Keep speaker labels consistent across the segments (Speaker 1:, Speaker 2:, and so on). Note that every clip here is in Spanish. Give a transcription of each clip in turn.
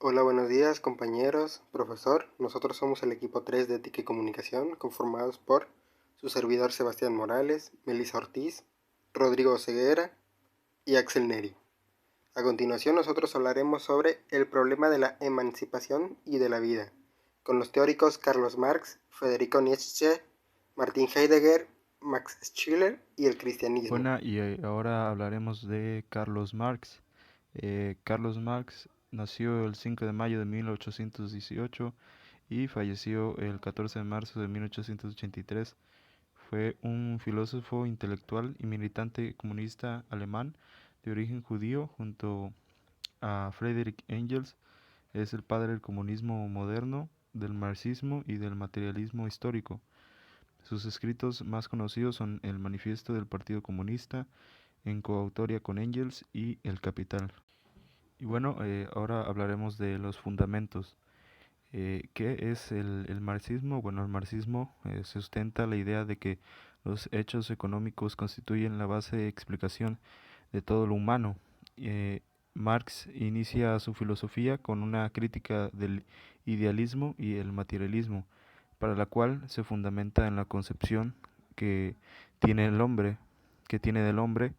Speaker 1: Hola, buenos días compañeros, profesor. Nosotros somos el equipo 3 de Ética y Comunicación, conformados por su servidor Sebastián Morales, Melissa Ortiz, Rodrigo Ceguera y Axel Neri. A continuación nosotros hablaremos sobre el problema de la emancipación y de la vida, con los teóricos Carlos Marx, Federico Nietzsche, Martin Heidegger, Max Schiller y el cristianismo.
Speaker 2: Buena, y ahora hablaremos de Carlos Marx. Carlos Marx nació el 5 de mayo de 1818 y falleció el 14 de marzo de 1883. Fue un filósofo intelectual y militante comunista alemán de origen judío junto a Friedrich Engels. Es el padre del comunismo moderno, del marxismo y del materialismo histórico. Sus escritos más conocidos son El Manifiesto del Partido Comunista, en coautoría con Engels, y El Capital. Y bueno, ahora hablaremos de los fundamentos. ¿Qué es el marxismo? Bueno, el marxismo sustenta la idea de que los hechos económicos constituyen la base de explicación de todo lo humano. Eh, Marx inicia su filosofía con una crítica del idealismo y el materialismo, para la cual se fundamenta en la concepción que tiene el hombre, que tiene del hombre.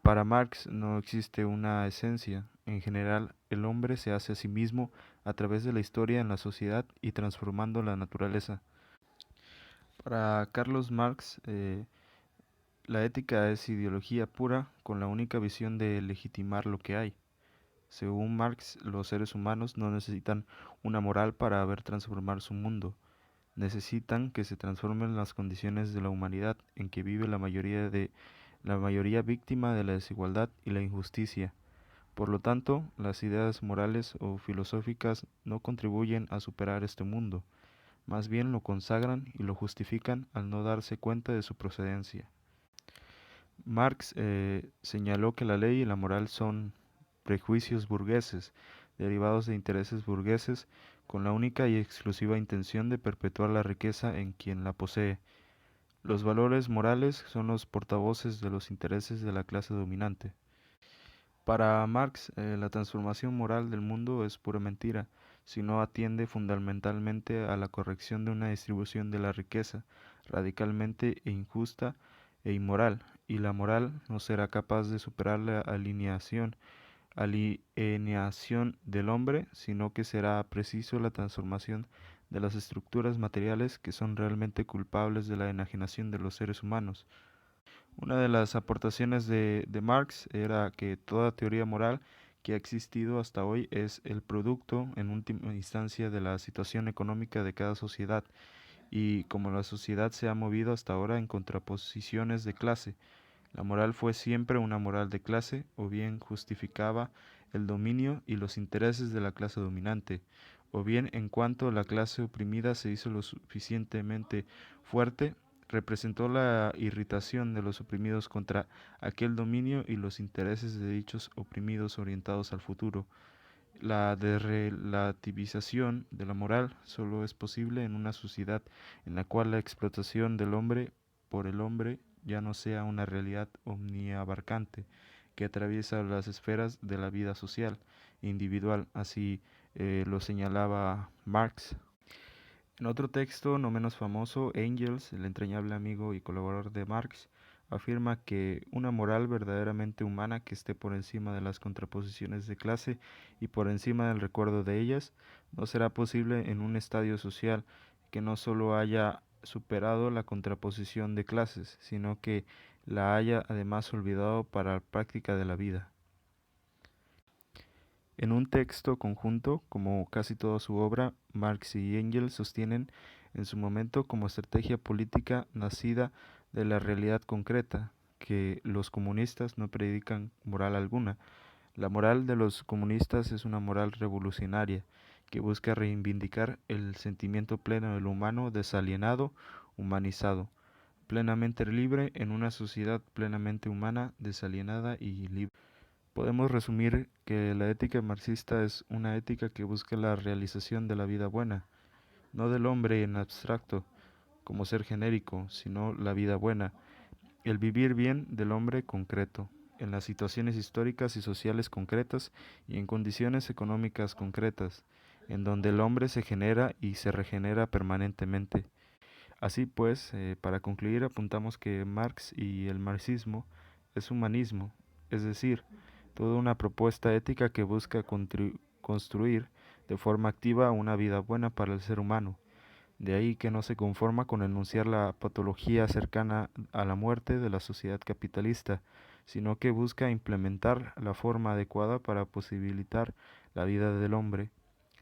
Speaker 2: Para Marx no existe una esencia. En general, el hombre se hace a sí mismo a través de la historia en la sociedad y transformando la naturaleza. Para Carlos Marx, la ética es ideología pura con la única visión de legitimar lo que hay. Según Marx, los seres humanos no necesitan una moral para ver transformar su mundo. Necesitan que se transformen las condiciones de la humanidad en que vive la mayoría víctima de la desigualdad y la injusticia. Por lo tanto, las ideas morales o filosóficas no contribuyen a superar este mundo, más bien lo consagran y lo justifican al no darse cuenta de su procedencia. Marx señaló que la ley y la moral son prejuicios burgueses, derivados de intereses burgueses, con la única y exclusiva intención de perpetuar la riqueza en quien la posee. Los valores morales son los portavoces de los intereses de la clase dominante. Para Marx, la transformación moral del mundo es pura mentira, si no atiende fundamentalmente a la corrección de una distribución de la riqueza radicalmente e injusta e inmoral, y la moral no será capaz de superar la alienación del hombre, sino que será preciso la transformación de las estructuras materiales que son realmente culpables de la enajenación de los seres humanos. Una de las aportaciones de Marx era que toda teoría moral que ha existido hasta hoy es el producto, en última instancia, de la situación económica de cada sociedad, y como la sociedad se ha movido hasta ahora en contraposiciones de clase, la moral fue siempre una moral de clase, o bien justificaba el dominio y los intereses de la clase dominante, o bien en cuanto la clase oprimida se hizo lo suficientemente fuerte, representó la irritación de los oprimidos contra aquel dominio y los intereses de dichos oprimidos orientados al futuro. La desrelativización de la moral solo es posible en una sociedad en la cual la explotación del hombre por el hombre ya no sea una realidad omniabarcante que atraviesa las esferas de la vida social e individual, así lo señalaba Marx. En otro texto no menos famoso, Engels, el entrañable amigo y colaborador de Marx, afirma que una moral verdaderamente humana que esté por encima de las contraposiciones de clase y por encima del recuerdo de ellas, no será posible en un estadio social que no solo haya superado la contraposición de clases, sino que la haya además olvidado para la práctica de la vida. En un texto conjunto, como casi toda su obra, Marx y Engels sostienen en su momento como estrategia política nacida de la realidad concreta, que los comunistas no predican moral alguna. La moral de los comunistas es una moral revolucionaria, que busca reivindicar el sentimiento pleno del humano desalienado, humanizado, plenamente libre en una sociedad plenamente humana, desalienada y libre. Podemos resumir que la ética marxista es una ética que busca la realización de la vida buena, no del hombre en abstracto, como ser genérico, sino la vida buena, el vivir bien del hombre concreto. en las situaciones históricas y sociales concretas y en condiciones económicas concretas, en donde el hombre se genera y se regenera permanentemente. Así pues, para concluir, apuntamos que Marx y el marxismo es humanismo, es decir, toda una propuesta ética que busca construir de forma activa una vida buena para el ser humano. De ahí que no se conforma con enunciar la patología cercana a la muerte de la sociedad capitalista, sino que busca implementar la forma adecuada para posibilitar la vida del hombre,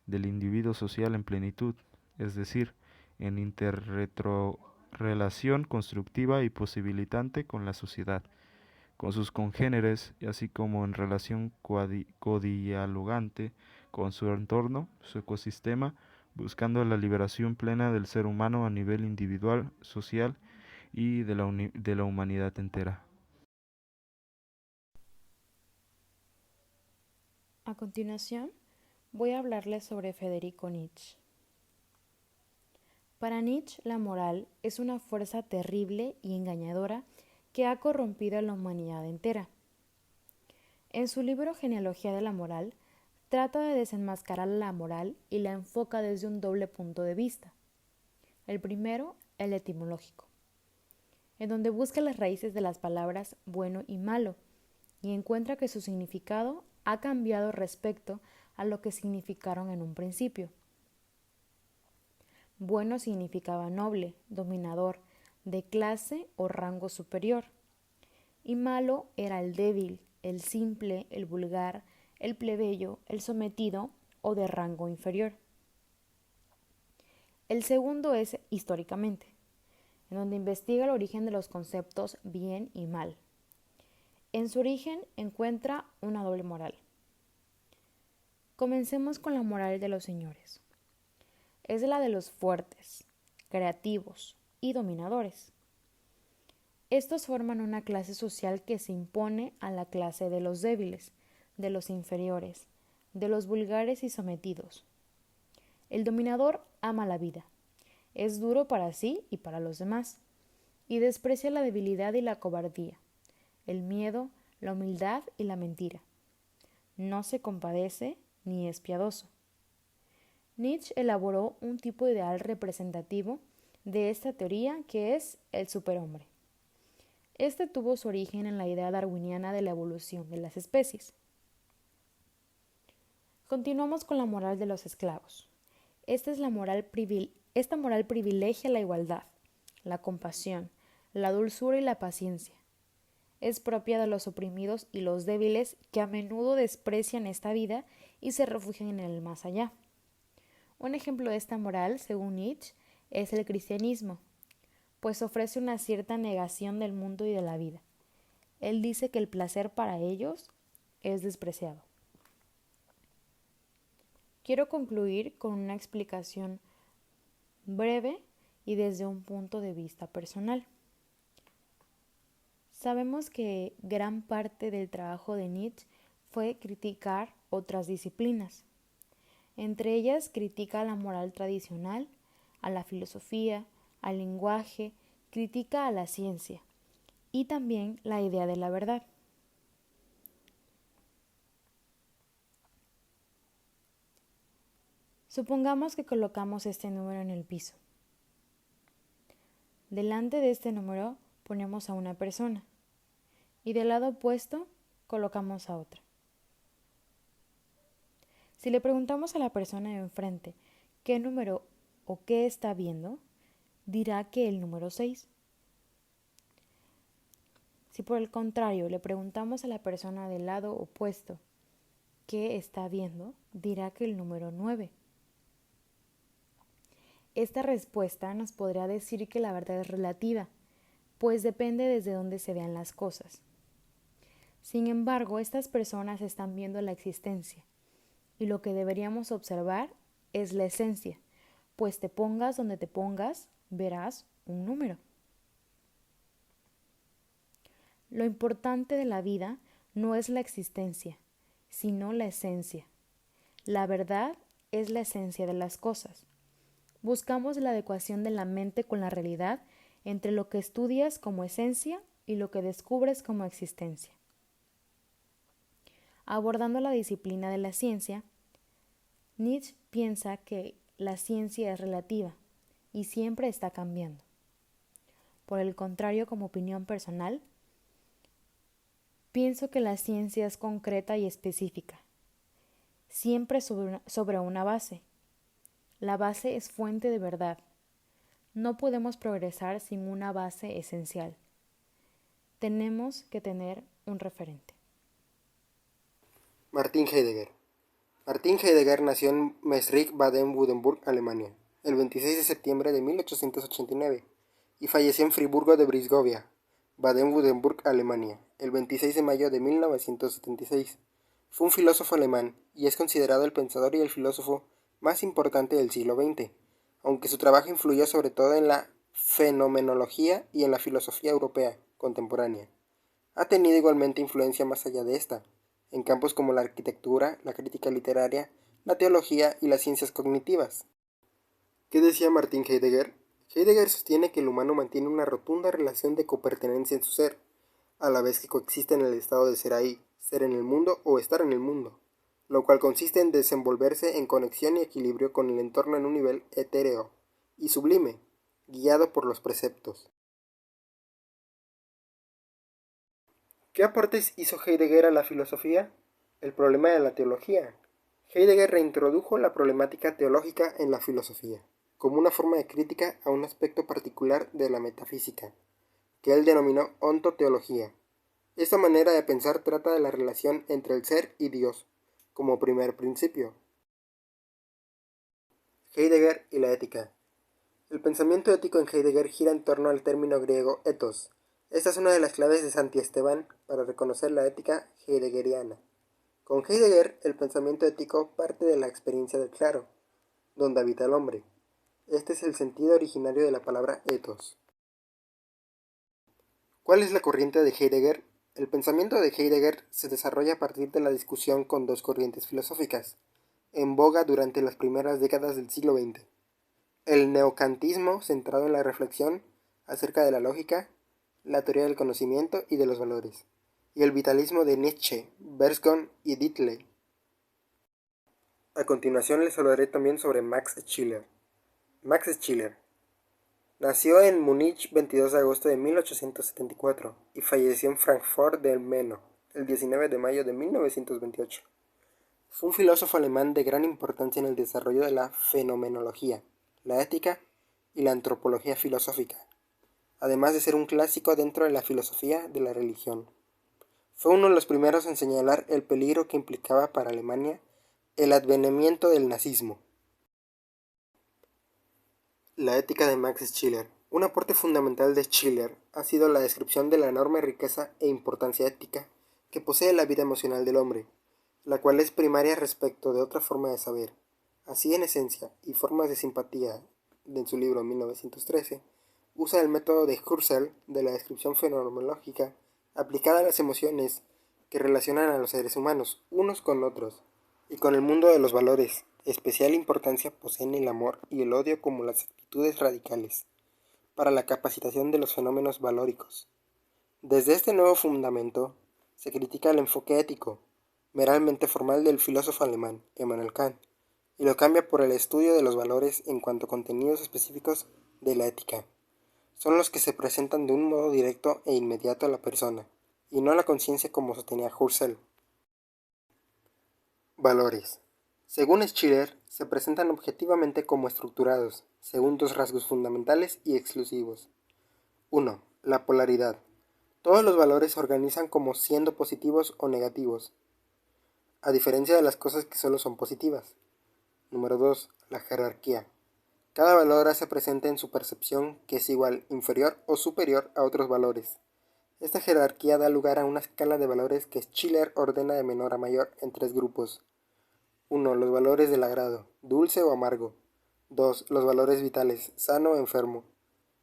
Speaker 2: del individuo social en plenitud, es decir, en interretrorelación constructiva y posibilitante con la sociedad, con sus congéneres, y así como en relación codialogante con su entorno, su ecosistema, buscando la liberación plena del ser humano a nivel individual, social y de la humanidad entera.
Speaker 3: A continuación, voy a hablarles sobre Federico Nietzsche. Para Nietzsche, la moral es una fuerza terrible y engañadora que ha corrompido a la humanidad entera. En su libro Genealogía de la moral, trata de desenmascarar la moral y la enfoca desde un doble punto de vista. El primero, el etimológico, en donde busca las raíces de las palabras bueno y malo y encuentra que su significado ha cambiado respecto a lo que significaron en un principio. Bueno significaba noble, dominador, de clase o rango superior, y malo era el débil, el simple, el vulgar, el plebeyo, el sometido o de rango inferior. El segundo es históricamente, en donde investiga el origen de los conceptos bien y mal. En su origen encuentra una doble moral. Comencemos con la moral de los señores. Es la de los fuertes, creativos y dominadores. Estos forman una clase social que se impone a la clase de los débiles, de los inferiores, de los vulgares y sometidos. El dominador ama la vida, es duro para sí y para los demás, y desprecia la debilidad y la cobardía, el miedo, la humildad y la mentira. No se compadece ni es piadoso. Nietzsche elaboró un tipo ideal representativo de esta teoría que es el superhombre. Este tuvo su origen en la idea darwiniana de la evolución de las especies. Continuamos con la moral de los esclavos. Esta moral privilegia la igualdad, la compasión, la dulzura y la paciencia. Es propia de los oprimidos y los débiles que a menudo desprecian esta vida y se refugian en el más allá. Un ejemplo de esta moral, según Nietzsche, es el cristianismo, pues ofrece una cierta negación del mundo y de la vida. Él dice que el placer para ellos es despreciado. Quiero concluir con una explicación breve y desde un punto de vista personal. Sabemos que gran parte del trabajo de Nietzsche fue criticar otras disciplinas. Entre ellas critica a la moral tradicional, a la filosofía, al lenguaje, critica a la ciencia y también la idea de la verdad. Supongamos que colocamos este número en el piso. Delante de este número ponemos a una persona y del lado opuesto colocamos a otra. Si le preguntamos a la persona de enfrente qué número o qué está viendo, dirá que el número 6. Si por el contrario le preguntamos a la persona del lado opuesto qué está viendo, dirá que el número 9. Esta respuesta nos podrá decir que la verdad es relativa, pues depende desde dónde se vean las cosas. Sin embargo, estas personas están viendo la existencia, y lo que deberíamos observar es la esencia, pues te pongas donde te pongas, verás un número. Lo importante de la vida no es la existencia, sino la esencia. La verdad es la esencia de las cosas. Buscamos la adecuación de la mente con la realidad entre lo que estudias como esencia y lo que descubres como existencia. Abordando la disciplina de la ciencia, Nietzsche piensa que la ciencia es relativa y siempre está cambiando. Por el contrario, como opinión personal, pienso que la ciencia es concreta y específica, siempre sobre una base. La base es fuente de verdad. No podemos progresar sin una base esencial. Tenemos que tener un referente.
Speaker 1: Martin Heidegger. Martin Heidegger nació en Maastricht, Baden-Württemberg, Alemania, el 26 de septiembre de 1889 y falleció en Friburgo de Brisgovia, Baden-Württemberg, Alemania, el 26 de mayo de 1976. Fue un filósofo alemán y es considerado el pensador y el filósofo más importante del siglo XX, aunque su trabajo influyó sobre todo en la fenomenología y en la filosofía europea contemporánea. Ha tenido igualmente influencia más allá de esta, en campos como la arquitectura, la crítica literaria, la teología y las ciencias cognitivas. ¿Qué decía Martin Heidegger? Heidegger sostiene que el humano mantiene una rotunda relación de copertenencia en su ser, a la vez que coexiste en el estado de ser ahí, ser en el mundo o estar en el mundo, lo cual consiste en desenvolverse en conexión y equilibrio con el entorno en un nivel etéreo y sublime, guiado por los preceptos. ¿Qué aportes hizo Heidegger a la filosofía? El problema de la teología. Heidegger reintrodujo la problemática teológica en la filosofía, como una forma de crítica a un aspecto particular de la metafísica, que él denominó ontoteología. Esta manera de pensar trata de la relación entre el ser y Dios, como primer principio. Heidegger y la ética. El pensamiento ético en Heidegger gira en torno al término griego ethos. Esta es una de las claves de Santi Esteban para reconocer la ética heideggeriana. Con Heidegger, el pensamiento ético parte de la experiencia del claro, donde habita el hombre. Este es el sentido originario de la palabra ethos. ¿Cuál es la corriente de Heidegger? El pensamiento de Heidegger se desarrolla a partir de la discusión con dos corrientes filosóficas, en boga durante las primeras décadas del siglo XX. El neokantismo, centrado en la reflexión acerca de la lógica, la teoría del conocimiento y de los valores, y el vitalismo de Nietzsche, Bergson y Dietl. A continuación les hablaré también sobre Max Scheler. Max Scheler nació en Múnich 22 de agosto de 1874 y falleció en Frankfurt del Meno el 19 de mayo de 1928. Fue un filósofo alemán de gran importancia en el desarrollo de la fenomenología, la ética y la antropología filosófica, además de ser un clásico dentro de la filosofía de la religión. Fue uno de los primeros en señalar el peligro que implicaba para Alemania el advenimiento del nazismo. La ética de Max Scheler. Un aporte fundamental de Scheler ha sido la descripción de la enorme riqueza e importancia ética que posee la vida emocional del hombre, la cual es primaria respecto de otra forma de saber. Así, en esencia y formas de simpatía, en su libro 1913, usa el método de Husserl de la descripción fenomenológica aplicada a las emociones que relacionan a los seres humanos unos con otros y con el mundo de los valores. Especial importancia poseen el amor y el odio como las actitudes radicales para la capacitación de los fenómenos valóricos. Desde este nuevo fundamento se critica el enfoque ético, meramente formal del filósofo alemán Immanuel Kant, y lo cambia por el estudio de los valores en cuanto a contenidos específicos de la ética. Son los que se presentan de un modo directo e inmediato a la persona, y no a la conciencia como sostenía Husserl. Valores. Según Schiller, se presentan objetivamente como estructurados, según dos rasgos fundamentales y exclusivos. 1. La polaridad. Todos los valores se organizan como siendo positivos o negativos, a diferencia de las cosas que solo son positivas. Número 2. La jerarquía. Cada valor hace presente en su percepción que es igual, inferior o superior a otros valores. Esta jerarquía da lugar a una escala de valores que Schiller ordena de menor a mayor en tres grupos. 1. Los valores del agrado, dulce o amargo. 2. Los valores vitales, sano o enfermo.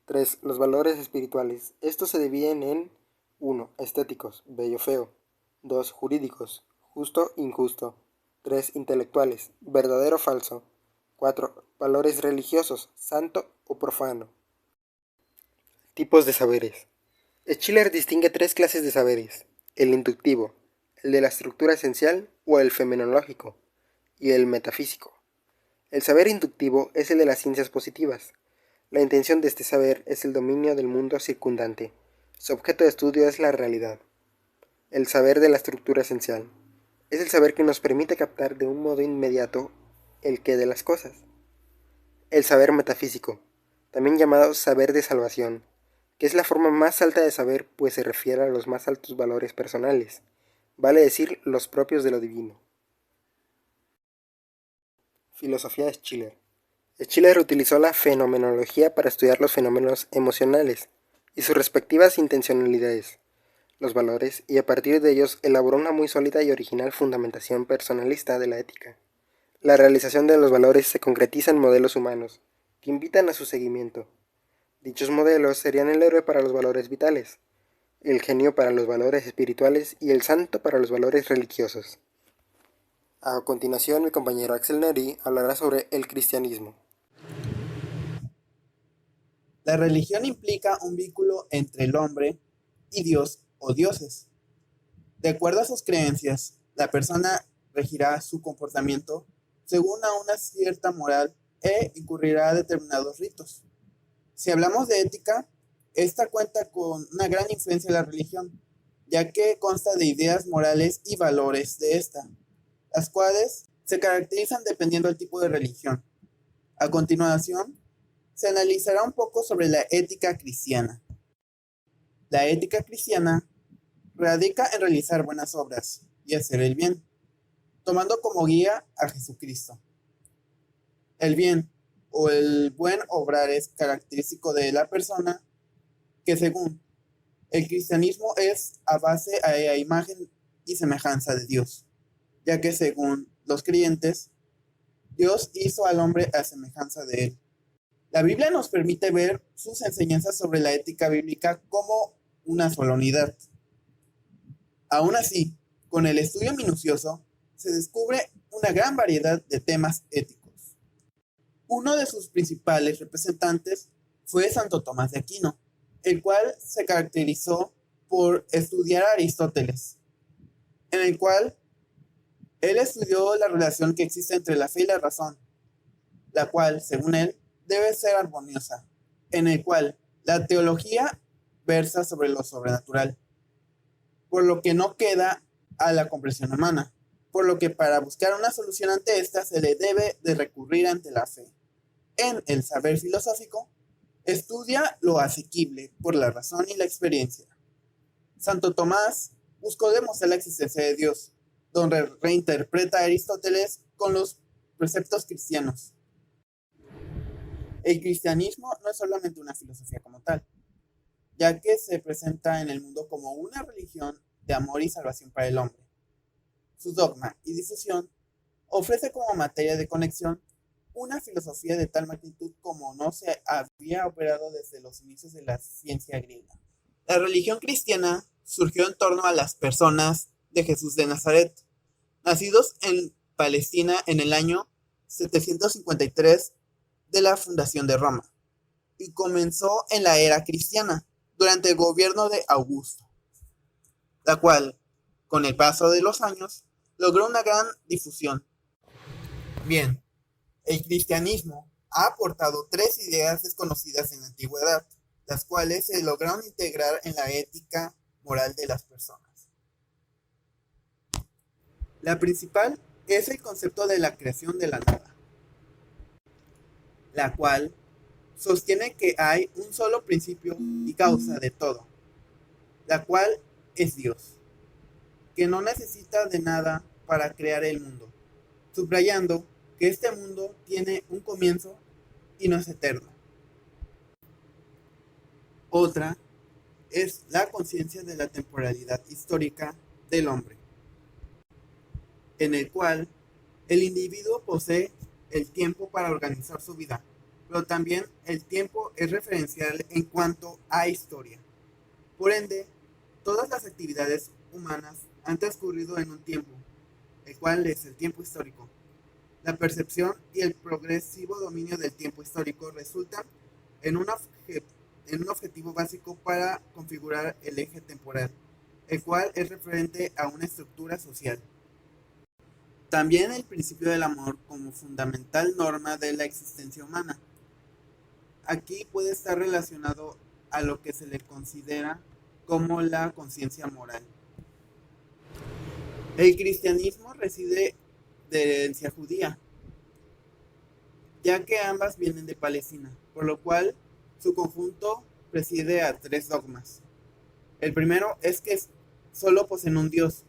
Speaker 1: 3. Los valores espirituales. Estos se dividen en 1. Estéticos, bello o feo. 2. Jurídicos, justo o injusto. 3. Intelectuales, verdadero o falso. 4. Valores religiosos, santo o profano. Tipos de saberes. Schiller distingue tres clases de saberes: el inductivo, el de la estructura esencial o el fenomenológico, y el metafísico. El saber inductivo es el de las ciencias positivas. La intención de este saber es el dominio del mundo circundante. Su objeto de estudio es la realidad. El saber de la estructura esencial es el saber que nos permite captar de un modo inmediato el qué de las cosas. El saber metafísico, también llamado saber de salvación, que es la forma más alta de saber, pues se refiere a los más altos valores personales, vale decir, los propios de lo divino. Filosofía de Schiller. Schiller utilizó la fenomenología para estudiar los fenómenos emocionales y sus respectivas intencionalidades, los valores, y a partir de ellos elaboró una muy sólida y original fundamentación personalista de la ética. La realización de los valores se concretiza en modelos humanos, que invitan a su seguimiento. Dichos modelos serían el héroe para los valores vitales, el genio para los valores espirituales y el santo para los valores religiosos. A continuación, mi compañero Axel Neri hablará sobre el cristianismo.
Speaker 4: La religión implica un vínculo entre el hombre y Dios o dioses. De acuerdo a sus creencias, la persona regirá su comportamiento según a una cierta moral e incurrirá a determinados ritos. Si hablamos de ética, esta cuenta con una gran influencia de la religión, ya que consta de ideas morales y valores de esta, las cuales se caracterizan dependiendo del tipo de religión. A continuación, se analizará un poco sobre la ética cristiana. La ética cristiana radica en realizar buenas obras y hacer el bien, tomando como guía a Jesucristo. El bien o el buen obrar es característico de la persona que, según el cristianismo, es a base a imagen y semejanza de Dios, ya que según los creyentes, Dios hizo al hombre a semejanza de él. La Biblia nos permite ver sus enseñanzas sobre la ética bíblica como una sola unidad. Aún así, con el estudio minucioso, se descubre una gran variedad de temas éticos. Uno de sus principales representantes fue Santo Tomás de Aquino, el cual se caracterizó por estudiar a Aristóteles, en el cual él estudió la relación que existe entre la fe y la razón, la cual, según él, debe ser armoniosa, en el cual la teología versa sobre lo sobrenatural, por lo que no queda a la comprensión humana, por lo que para buscar una solución ante esta se le debe de recurrir ante la fe. En el saber filosófico, estudia lo asequible por la razón y la experiencia. Santo Tomás buscó demostrar la existencia de Dios, donde reinterpreta a Aristóteles con los preceptos cristianos. El cristianismo no es solamente una filosofía como tal, ya que se presenta en el mundo como una religión de amor y salvación para el hombre. Su dogma y difusión ofrece como materia de conexión una filosofía de tal magnitud como no se había operado desde los inicios de la ciencia griega. La religión cristiana surgió en torno a las personas de Jesús de Nazaret, nacidos en Palestina en el año 753 de la fundación de Roma, y comenzó en la era cristiana, durante el gobierno de Augusto, la cual, con el paso de los años, logró una gran difusión. Bien, el cristianismo ha aportado tres ideas desconocidas en la antigüedad, las cuales se lograron integrar en la ética moral de las personas. La principal es el concepto de la creación de la nada, la cual sostiene que hay un solo principio y causa de todo, la cual es Dios, que no necesita de nada para crear el mundo, subrayando que este mundo tiene un comienzo y no es eterno. Otra es la conciencia de la temporalidad histórica del hombre, en el cual el individuo posee el tiempo para organizar su vida, pero también el tiempo es referencial en cuanto a historia. Por ende, todas las actividades humanas han transcurrido en un tiempo, el cual es el tiempo histórico. La percepción y el progresivo dominio del tiempo histórico resultan en un objetivo básico para configurar el eje temporal, el cual es referente a una estructura social. También el principio del amor como fundamental norma de la existencia humana. Aquí puede estar relacionado a lo que se le considera como la conciencia moral. El cristianismo reside de herencia judía, ya que ambas vienen de Palestina, por lo cual su conjunto preside a 3 dogmas. El primero es que solo poseen un Dios,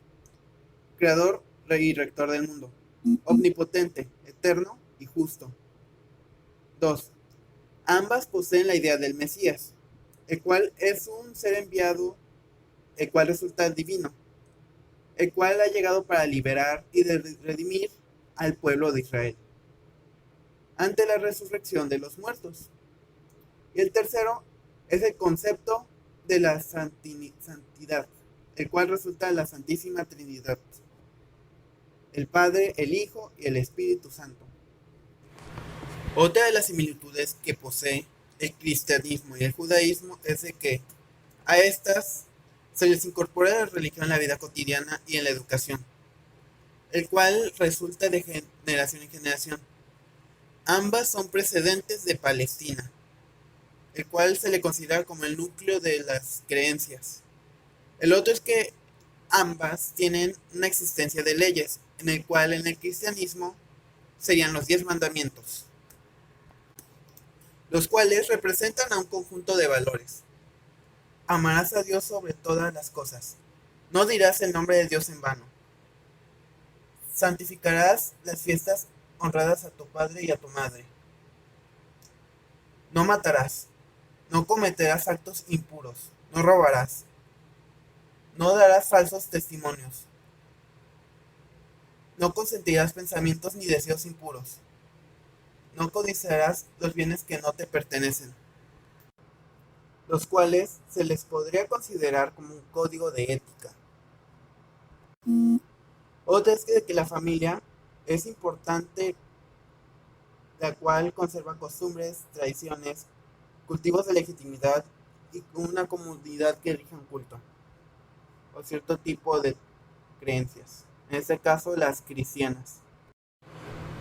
Speaker 4: creador y rector del mundo, omnipotente, eterno y justo. 2. Ambas poseen la idea del Mesías, el cual es un ser enviado, el cual resulta divino, el cual ha llegado para liberar y redimir al pueblo de Israel ante la resurrección de los muertos. Y el tercero es el concepto de la santidad, el cual resulta la Santísima Trinidad, el Padre, el Hijo y el Espíritu Santo. Otra de las similitudes que posee el cristianismo y el judaísmo es de que a estas se les incorpora la religión en la vida cotidiana y en la educación, el cual resulta de generación en generación. Ambas son precedentes de Palestina, el cual se le considera como el núcleo de las creencias. El otro es que ambas tienen una existencia de leyes, en el cual en el cristianismo serían los 10 mandamientos, los cuales representan a un conjunto de valores. Amarás a Dios sobre todas las cosas. No dirás el nombre de Dios en vano. Santificarás las fiestas honradas a tu padre y a tu madre. No matarás. No cometerás actos impuros. No robarás. No darás falsos testimonios. No consentirás pensamientos ni deseos impuros. No codiciarás los bienes que no te pertenecen, los cuales se les podría considerar como un código de ética. Otra es que la familia es importante, la cual conserva costumbres, tradiciones, cultivos de legitimidad y una comunidad que rige un culto o cierto tipo de creencias, en este caso las cristianas.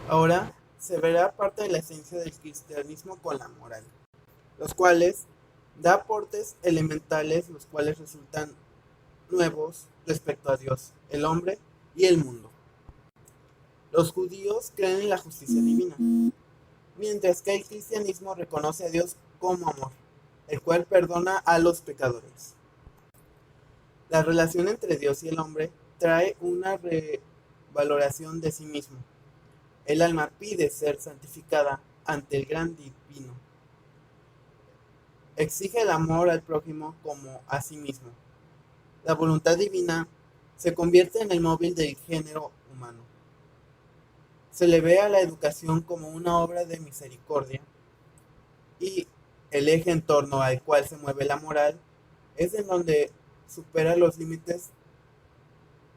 Speaker 4: Ahora se verá parte de la esencia del cristianismo con la moral, los cuales da aportes elementales, los cuales resultan nuevos respecto a Dios, el hombre y el mundo. Los judíos creen en la justicia divina, mientras que el cristianismo reconoce a Dios como amor, el cual perdona a los pecadores. La relación entre Dios y el hombre trae una revaloración de sí mismo. El alma pide ser santificada ante el gran divino. Exige el amor al prójimo como a sí mismo. La voluntad divina se convierte en el móvil del género humano. Se le ve a la educación como una obra de misericordia y el eje en torno al cual se mueve la moral es en donde supera los límites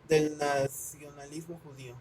Speaker 4: del nacionalismo judío.